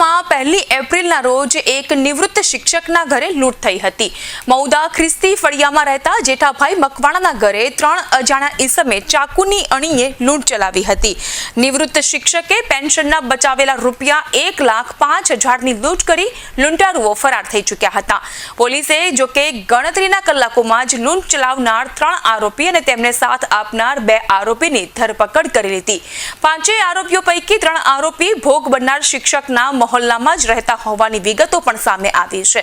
મહુવામાં 1 એપ્રિલના રોજ એક નિવૃત્ત શિક્ષકના ઘરે લૂંટ થઈ હતી। મહુદા ખ્રિસ્તી ફળિયામાં રહેતા જેઠાભાઈ મકવાણાના ઘરે 3 અજાણ્યા ઈસમે ચાકુની અણીએ લૂંટ ચલાવી હતી। નિવૃત્ત શિક્ષકે પેન્શનના બચાવેલા રૂપિયા 1,05,000ની લૂંટ કરી લૂંટારુઓ ફરાર થઈ ચૂક્યા હતા। પોલીસે જોકે ગણતરીના કલાકોમાં જ લૂંટ ચલાવનાર 3 આરોપી અને તેમને સાથ આપનાર 2 આરોપીની ધરપકડ કરી લીધી। 5 આરોપીઓ પૈકી 3 આરોપી ભોગ બનનાર શિક્ષકના મહોલ્લામાં જ રહેતા હોવાની વિગતો પણ સામે આવી છે।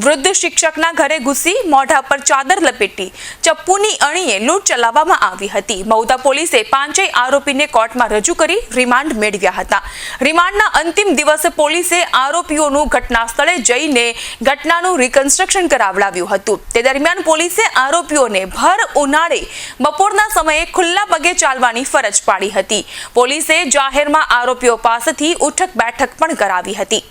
વૃદ્ધ શિક્ષકના ઘરે ઘૂસી મોઢા પર ચાદર લપેટી ચપ્પુની અણીએ લૂંટ ચલાવવામાં આવી હતી। મહુદા પોલીસે 5 આરોપીને કોર્ટમાં રજૂ કરી રિમાન્ડ મેળવ્યા હતા। રિમાન્ડના અંતિમ દિવસે પોલીસે આરોપીઓનું ઘટના સ્થળે જઈને ઘટનાનું રિકન્સ્ટ્રક્શન કરાવડાવ્યું હતું। તે દરમિયાન પોલીસે આરોપીઓને ભર ઉનાળે બપોરના સમયે ખુલ્લા પગે ચાલવાની ફરજ પાડી હતી। પોલીસે જાહેરમાં આરોપીઓ પાસેથી ઉઠક બેઠક પણ કરાવી હતી।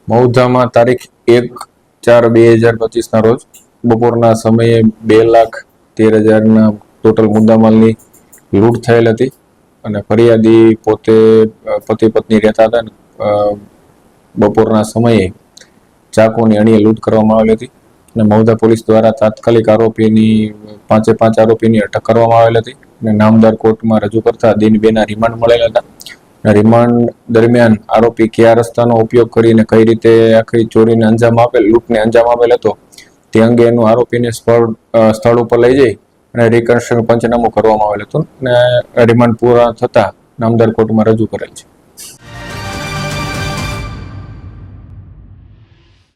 મહુધામાં તારીખ 1/4/2025 ના રોજ બપોરના સમયે 2,13,000ના ટોટલ મુદ્દામાલની લૂંટ થયેલ હતી અને ફરિયાદી પોતે પતિ પત્ની રહેતા હતા। બપોરના સમયે ચાકુની અણીએ લૂંટ કરવામાં આવેલી હતી અને મહુધા પોલીસ દ્વારા તાત્કાલિક આરોપીની 5 આરોપીની અટક કરવામાં આવેલી હતી અને નામદાર કોર્ટમાં રજૂ કરતા દિન 2ના રિમાન્ડ મળેલા હતા। રિમાન્ડ દરમિયાન આરોપી કયા રસ્તાનો ઉપયોગ કરીને કઈ રીતે આખી ચોરીને લૂંટને અંજામ આપેલ હતો તે અંગે એનું આરોપીને સ્થળ ઉપર લઈ જઈ અને રિકન્સ્ટ્રક્શન પંચનામું કરવામાં આવેલ હતું અને રિમાન્ડ પૂરા થતા નામદાર કોર્ટમાં રજૂ કરેલ છે।